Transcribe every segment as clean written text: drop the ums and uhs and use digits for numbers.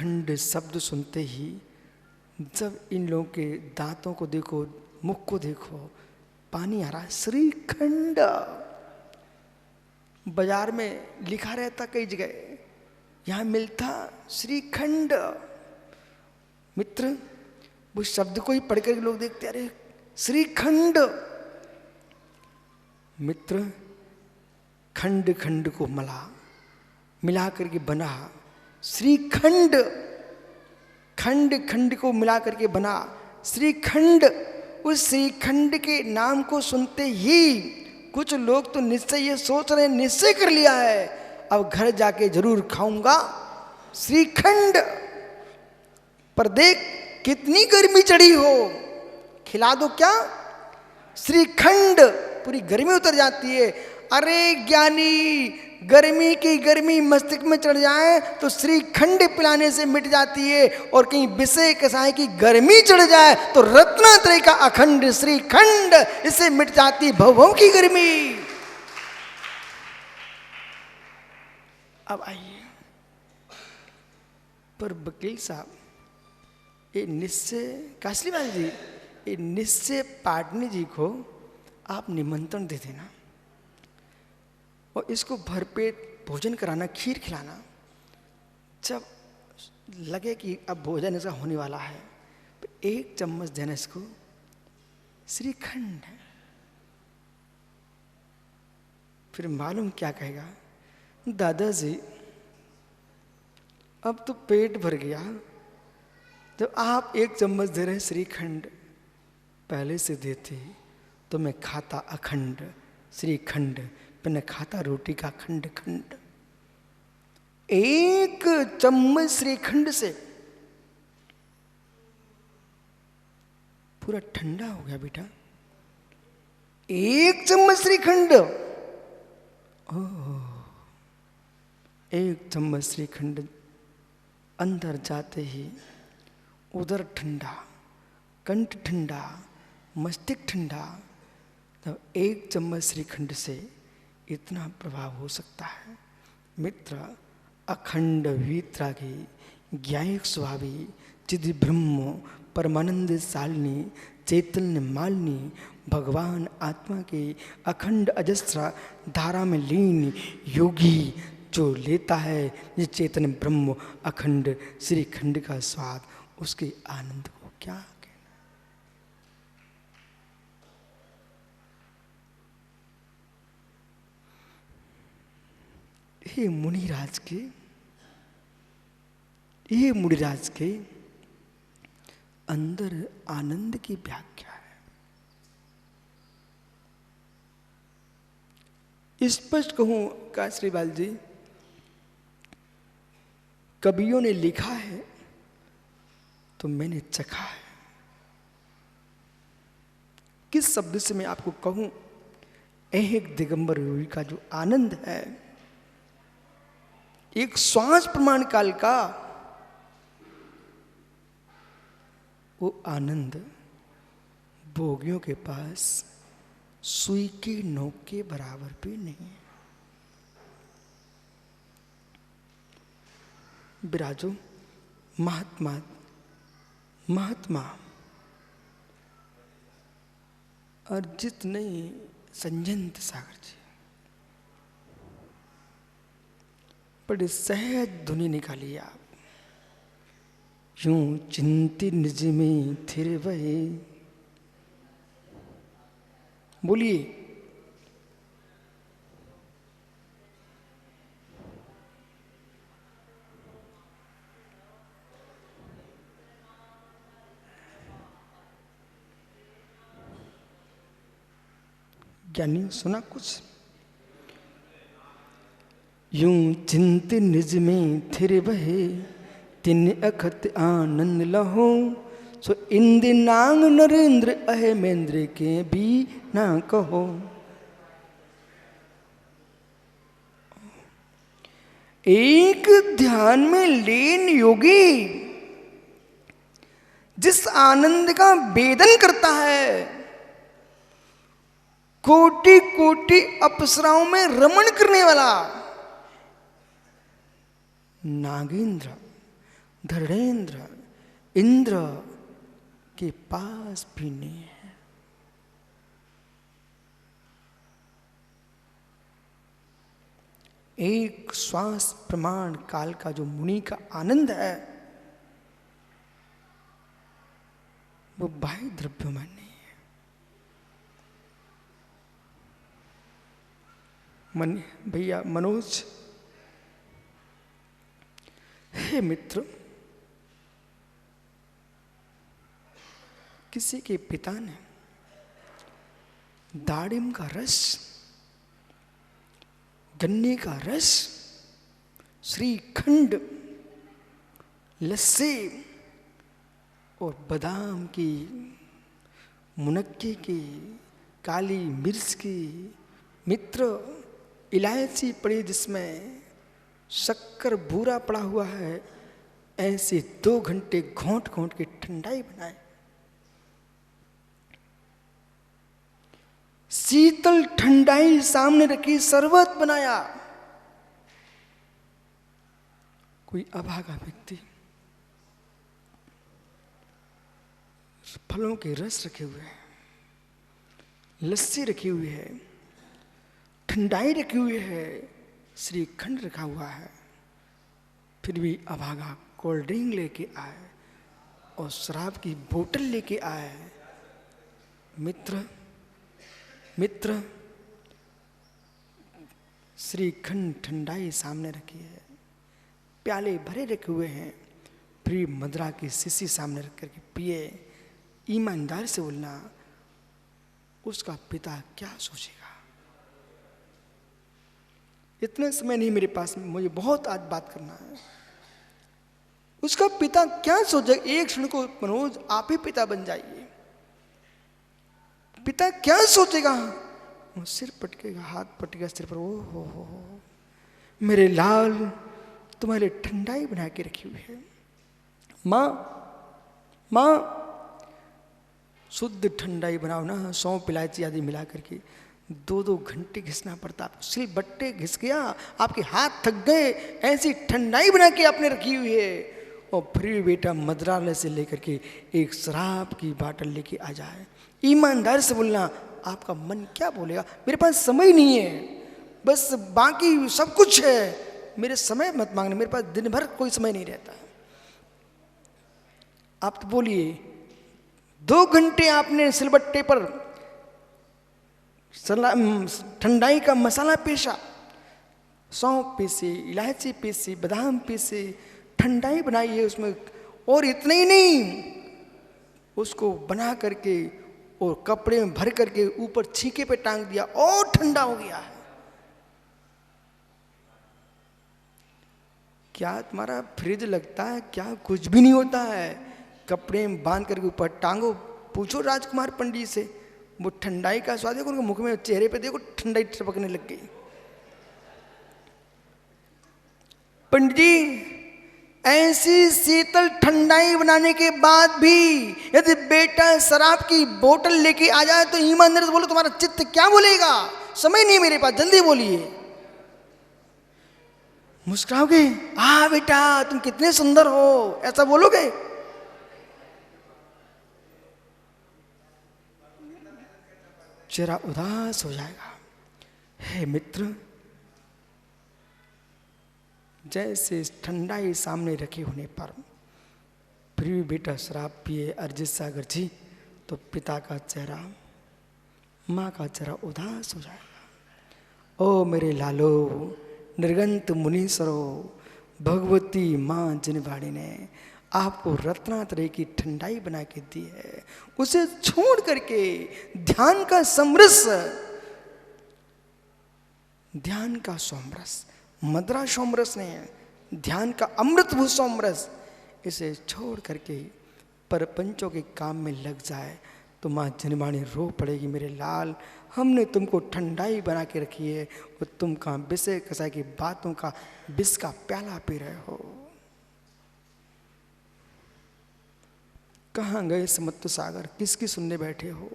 श्रीखंड शब्द सुनते ही जब इन लोगों के दांतों को देखो, मुख को देखो, पानी आ रहा है। श्रीखंड बाजार में लिखा रहता कई जगह, यहां मिलता श्रीखंड। मित्र, वो शब्द को ही पढ़ कर लोग देखते, अरे श्रीखंड। मित्र, खंड खंड को मिला करके बना श्रीखंड। खंड खंड को मिला करके बना श्रीखंड। उस श्रीखंड के नाम को सुनते ही कुछ लोग तो निश्चय ये सोच रहे हैं, निश्चय कर लिया है अब घर जाके जरूर खाऊंगा श्रीखंड। पर देख कितनी गर्मी चढ़ी हो, खिला दो क्या श्रीखंड, पूरी गर्मी उतर जाती है। अरे ज्ञानी, गर्मी की गर्मी मस्तिष्क में चढ़ जाए तो श्रीखंड पिलाने से मिट जाती है, और कहीं विषय कसाय की गर्मी चढ़ जाए तो रत्नात्रय का अखंड श्रीखंड, इससे मिट जाती भवों की गर्मी। अब आइए, पर वकील साहब, ये निश्चय कासलीवाल जी, ये निश्चय पाटनी जी को आप निमंत्रण दे देना और इसको भरपेट भोजन कराना, खीर खिलाना। जब लगे कि अब भोजन ऐसा होने वाला है तो 1 चम्मच देना इसको श्रीखंड। फिर मालूम क्या कहेगा, दादाजी अब तो पेट भर गया, जब आप 1 चम्मच दे रहे श्रीखंड, पहले से देते तो मैं खाता अखंड श्रीखंड, मैंने खाता रोटी का खंड खंड। 1 चम्मच श्रीखंड से पूरा ठंडा हो गया बेटा। 1 चम्मच श्रीखंड, 1 चम्मच श्रीखंड अंदर जाते ही उदर ठंडा, कंठ ठंडा, मस्तिष्क ठंडा। तब 1 चम्मच श्रीखंड से इतना प्रभाव हो सकता है। मित्र, अखंड वीतरागी ज्ञायक स्वामी चिद ब्रह्म परमानंद शालिनी चैतन्य मालिनी भगवान आत्मा के अखंड अजस्र धारा में लीन योगी जो लेता है ये चैतन्य ब्रह्म अखंड श्रीखंड का स्वाद, उसके आनंद को क्या कहना। ये मुनिराज के अंदर आनंद की व्याख्या है। स्पष्ट कहूं कासरीवाल जी, कवियों ने लिखा है तो मैंने चखा है। किस शब्द से मैं आपको कहूं, एक दिगंबर योगी का जो आनंद है, एक श्वास प्रमाण काल का वो आनंद भोगियों के पास सुई की नोक के बराबर भी नहीं है। विराजो महात्मा अर्जित नहीं, संजंत सागर जी बड़े सहज धुनी निकाली आप। यूं चिंतित निज में थिर वहे, बोलिए। ज्ञानी सुना कुछ? यूं चिंतित निज में थिर वहे, तिन अखत आनंद लहो, सो इंद्र नांग नरेंद्र अहेमेंद्र के भी ना कहो। एक ध्यान में लीन योगी जिस आनंद का वेदन करता है, कोटि कोटि अप्सराओं में रमण करने वाला नागेंद्र धरणेन्द्र इंद्र के पास भी नहीं है। एक श्वास प्रमाण काल का जो मुनि का आनंद है वो बाह्य द्रव्यों में नहीं है। भैया मनोज, हे मित्र, किसी के पिता ने दाड़िम का रस, गन्ने का रस, श्रीखंड, लस्सी और बादाम की, मुनक्के की, काली मिर्च की, मित्र इलायची पड़ी जिसमें शक्कर बूरा पड़ा हुआ है, ऐसे 2 घंटे घोंट घोंट के ठंडाई बनाए, शीतल ठंडाई सामने रखी, शरबत बनाया। कोई अभागा व्यक्ति फलों के रस रखे हुए हैं, लस्सी रखी हुई है, ठंडाई रखी हुई है, श्रीखंड रखा हुआ है, फिर भी अभागा कोल्ड ड्रिंक लेके आए और शराब की बोतल लेके आए। मित्र मित्र, श्रीखंड ठंडाई सामने रखी है, प्याले भरे रखे हुए हैं, फिर मदरा की शीशी सामने रख करके पिए। ईमानदार से बोलना, उसका पिता क्या सोचेगा? इतना समय नहीं मेरे पास, मुझे बहुत आज बात करना है। उसका पिता क्या सोचेगा? एक क्षण को मनोज आप ही पिता बन जाइए। पिता क्या सोचेगा? वो सिर पटकेगा, हाथ पटकेगा सिर पर। ओ हो, मेरे लाल तुम्हारे ठंडाई बना के रखी हुई है। माँ माँ, शुद्ध ठंडाई बनाओ ना, सौंफ इलायची आदि मिला करके। 2-2 घंटे घिसना पड़ता, आपको सिल बट्टे घिस गया, आपके हाथ थक गए, ऐसी ठंडाई बना के आपने रखी हुई है। और फिर बेटा मदरालय से लेकर के एक शराब की बाटल लेके आ जाए। ईमानदार से बोलना, आपका मन क्या बोलेगा? मेरे पास समय नहीं है, बस बाकी सब कुछ है, मेरे समय मत मांगना, मेरे पास दिन भर कोई समय नहीं रहता। आप तो बोलिए, 2 घंटे आपने सिलबट्टे पर ठंडाई का मसाला पीसा, सौंफ पीसी, इलायची पीसी, बादाम पीसी, ठंडाई बनाई है उसमें। और इतना ही नहीं, उसको बना करके और कपड़े में भर करके ऊपर छीके पे टांग दिया और ठंडा हो गया है। क्या तुम्हारा फ्रिज लगता है? क्या कुछ भी नहीं होता है। कपड़े में बांध करके ऊपर टांगो। पूछो राजकुमार पंडित से, वो ठंडाई का स्वाद देखो, उनके मुख में, चेहरे पे देखो, ठंडाई टपकने लग गई। पंडित जी, ऐसी शीतल ठंडाई बनाने के बाद भी यदि बेटा शराब की बोतल लेके आ जाए तो ईमानदारी से बोलो, तुम्हारा चित्त क्या बोलेगा? समय नहीं मेरे पास, जल्दी बोलिए। मुस्कुराओगे? बेटा तुम कितने सुंदर हो, ऐसा बोलोगे? चेहरा उदास हो जाएगा। हे मित्र, जैसे ठंडाई सामने रखे होने पर फिर भी बेटा शराब पिए अरिजीत सागर जी, तो पिता का चेहरा, माँ का चेहरा उदास हो जाएगा। ओ मेरे लालो, निर्गंत मुनीश्वरो, भगवती माँ जिनवाड़ी ने आपको रत्नात्रय की ठंडाई बना के दी है, उसे छोड़ करके ध्यान का समरस, ध्यान का सोमरस, मदरा सोमरस नहीं है, ध्यान का अमृत भू सोमरस, इसे छोड़ करके परपंचों के काम में लग जाए तो माँ जनवाणी रो पड़ेगी, मेरे लाल हमने तुमको ठंडाई बना के रखी है और तुम कहाँ विषय कसाई की बातों का विष का प्याला पी रहे हो। कहाँ गए समत्व सागर, किसकी सुनने बैठे हो?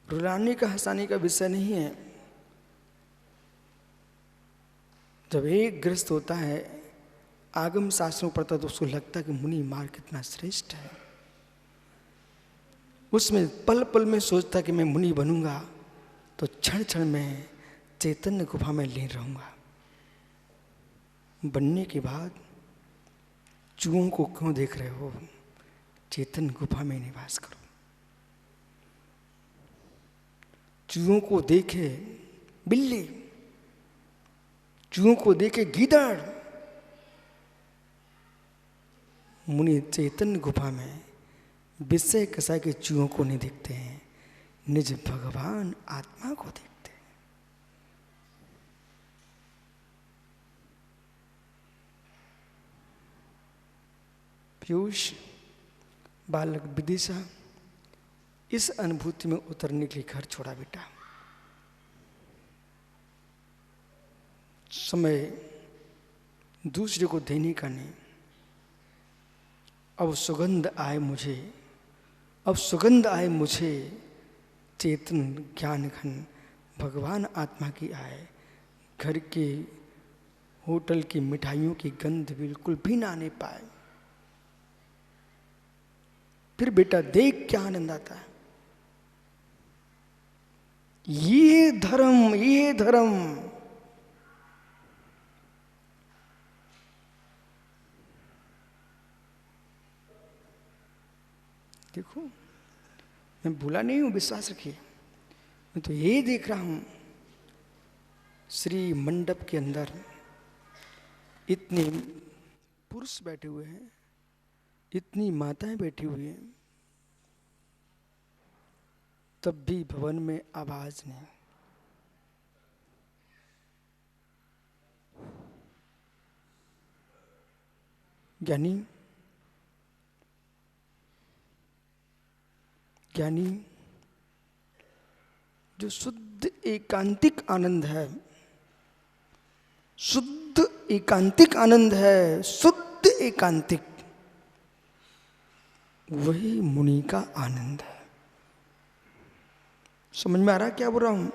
रुलाने का हंसाने का विषय नहीं है। जब एक गृहस्थ होता है आगम शास्त्रों पढ़ता तो उसको लगता है कि मुनि मार्ग कितना श्रेष्ठ है। उसमें पल पल में सोचता कि मैं मुनि बनूंगा तो क्षण क्षण में चैतन्य गुफा में लीन रहूंगा। बनने के बाद चूहों को क्यों देख रहे हो, चैतन्य गुफा में निवास करो। चूहों को देखे बिल्ली, चूहों को देखे गीदड़, मुनि चैतन्य गुफा में विषय कसाय के चूहों को नहीं देखते हैं, निज भगवान आत्मा को देखते हैं। पीयूष बालक विदिशा इस अनुभूति में उतरने के लिए घर छोड़ा बेटा। समय दूसरे को देने का नहीं। अब सुगंध आए मुझे, अब सुगंध आए मुझे, चेतन ज्ञान घन भगवान आत्मा की आए। घर के होटल की मिठाइयों की गंध बिल्कुल भी ना आने पाए। फिर बेटा देख क्या आनंद आता है। ये धर्म, ये धर्म। देखो मैं भूला नहीं हूं, विश्वास रखिए। मैं तो ये देख रहा हूं श्री मंडप के अंदर इतने पुरुष बैठे हुए हैं, इतनी माताएं बैठी हुई हैं, तब भी भवन में आवाज नहीं। ज्ञानी ज्ञानी जो शुद्ध एकांतिक आनंद है, शुद्ध एकांतिक आनंद है, शुद्ध एकांतिक, वही मुनि का आनंद है। समझ में आ रहा है क्या बोल रहा हूं?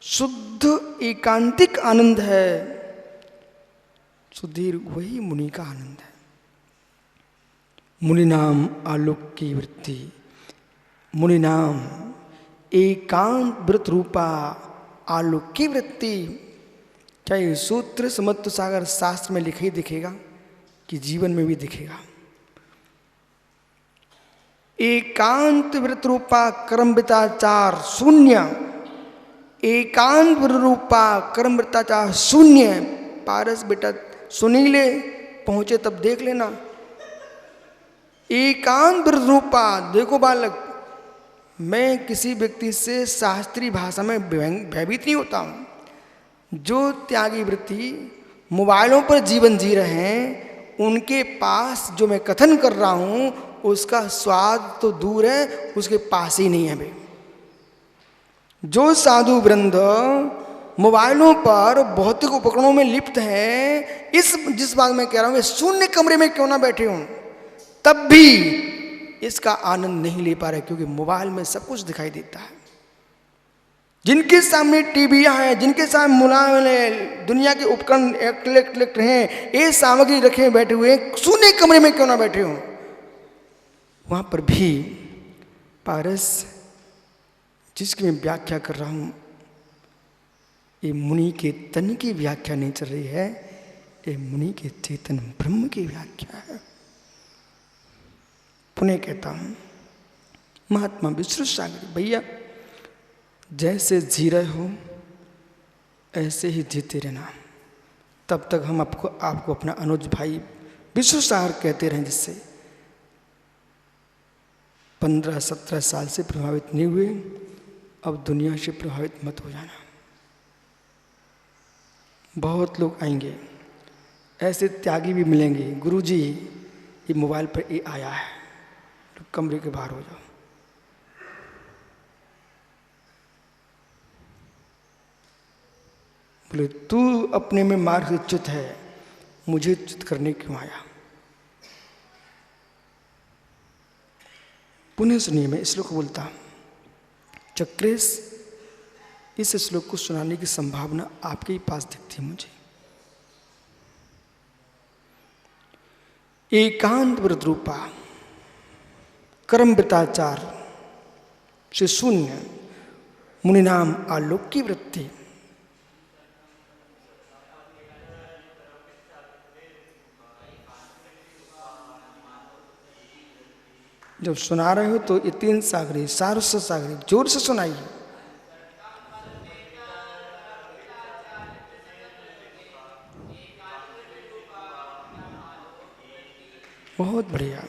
शुद्ध एकांतिक आनंद है, सुधीर, वही मुनि का आनंद है। मुनि नाम आलोक की वृत्ति, मुनि नाम एकांत व्रत रूपा आलोक की वृत्ति। क्या ये सूत्र समत्व सागर शास्त्र में लिखा ही दिखेगा कि जीवन में भी दिखेगा? एकांत व्रत रूपा कर्मवृताचार शून्य, एकांत व्रत रूपा कर्मवृताचार शून्य। पारस बेटा सुनी ले, पहुंचे तब देख लेना। एकांत व्रत रूपा, देखो बालक, मैं किसी व्यक्ति से शास्त्रीय भाषा में भयभीत नहीं होता हूं। जो त्यागी वृत्ति मोबाइलों पर जीवन जी रहे हैं, उनके पास जो मैं कथन कर रहा हूं उसका स्वाद तो दूर है, उसके पास ही नहीं है बे। जो साधु वृंद मोबाइलों पर भौतिक उपकरणों में लिप्त हैं, जिस बात में कह रहा हूं, शून्य कमरे में क्यों ना बैठे हों, तब भी इसका आनंद नहीं ले पा रहे, क्योंकि मोबाइल में सब कुछ दिखाई देता है। जिनके सामने टीवियां हैं, जिनके सामने मुलायम दुनिया के उपकरण इलेक्ट्रिक हैं, ये सामग्री रखे बैठे हुए, शून्य कमरे में क्यों ना बैठे हों, वहां पर भी पारस जिसकी मैं व्याख्या कर रहा हूं, ये मुनि के तन की व्याख्या नहीं चल रही है, ये मुनि के चेतन ब्रह्म की व्याख्या है। पुनः कहता हूं, महात्मा विश्रुत सागर भैया, जैसे जी रहे हो ऐसे ही जीते रहना। तब तक हम आपको अपना अनुज भाई विश्रुत सागर कहते रहें, जिससे 15-17 साल से प्रभावित नहीं हुए, अब दुनिया से प्रभावित मत हो जाना। बहुत लोग आएंगे, ऐसे त्यागी भी मिलेंगे, गुरुजी ये मोबाइल पर ये आया है, तो कमरे के बाहर हो जाओ। बोले तू अपने में मार्ग से च्युत है, मुझे च्युत करने क्यों आया? पुनः सुनिए, मैं श्लोक बोलता हूं। चक्रेश, इस श्लोक को सुनाने की संभावना आपके ही पास दिखती है मुझे। एकांत व्रत रूपा कर्म वृताचार से शून्य मुनि नाम आलोक की वृत्ति। जब सुना रहे हो तो ये तीन सागरी सारस सागरी जोर से सुनाइए। बहुत बढ़िया।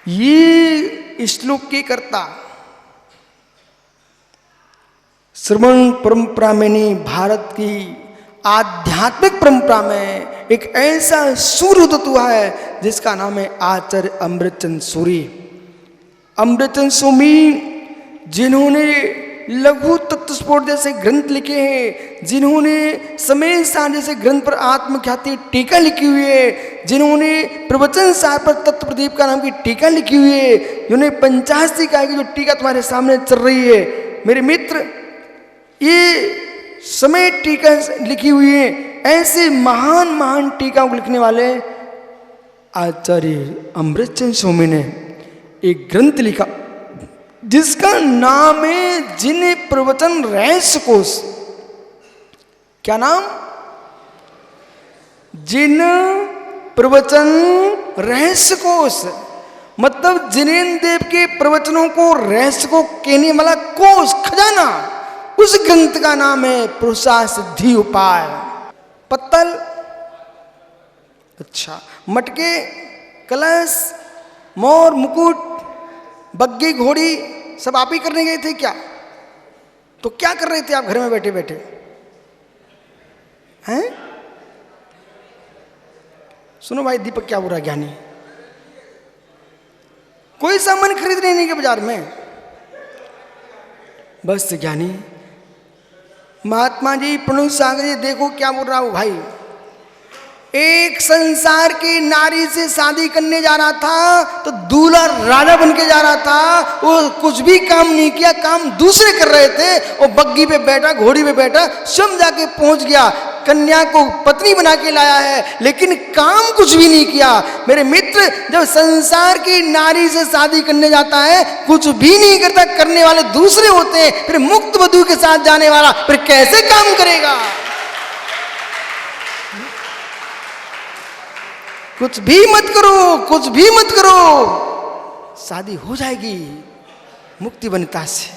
ये श्लोक के कर्ता श्रवण परंपरा में नहीं, भारत की आध्यात्मिक परंपरा में एक ऐसा सूर्य उदित हुआ है जिसका नाम है आचार्य अमृतचंद सूरी। अमृतचंद सूरी जिन्होंने लघु तत्वस्फोट जैसे ग्रंथ लिखे हैं, जिन्होंने समय सार जैसे ग्रंथ पर आत्मख्याति टीका लिखी हुई है, जिन्होंने प्रवचन सार पर तत्व प्रदीप का नाम की टीका लिखी हुई है, जिन्होंने पंचाशी का की जो टीका तुम्हारे सामने चल रही है, मेरे मित्र ये समय टीका लिखी हुई है। ऐसे महान महान टीकाओं को लिखने वाले आचार्य अमृतचंद स्वामी ने एक ग्रंथ लिखा जिसका नाम है जिन प्रवचन रहस्य कोश। क्या नाम? जिन प्रवचन रहस्य कोश। मतलब जिनेन्द्र देव के प्रवचनों को रहस्य को कहने वाला कोश, खजाना, उस ग्रंथ का नाम है पुरुषा सिद्धि उपाय। पत्तल, अच्छा, मटके, कलश, मोर, मुकुट, बग्गी, घोड़ी सब आप ही करने गए थे क्या? तो क्या कर रहे थे आप घर में बैठे बैठे हैं? सुनो भाई, दीपक क्या बुरा ज्ञानी, कोई सामान खरीदने नहीं के बाजार में, बस ज्ञानी महात्मा जी प्रणुष सागर जी देखो क्या बोल रहा हूं भाई। एक संसार की नारी से शादी करने जा रहा था तो दूल्हा राजा बन के जा रहा था, वो कुछ भी काम नहीं किया, काम दूसरे कर रहे थे। वो बग्गी पे बैठा, घोड़ी पे बैठा, स्वयं जाके पहुंच गया, कन्या को पत्नी बना के लाया है, लेकिन काम कुछ भी नहीं किया। मेरे मित्र, जब संसार की नारी से शादी करने जाता है कुछ भी नहीं करता, करने वाले दूसरे होते हैं, फिर मुक्त वधू के साथ जाने वाला फिर कैसे काम करेगा? कुछ भी मत करो, कुछ भी मत करो, शादी हो जाएगी मुक्ति वनिता से।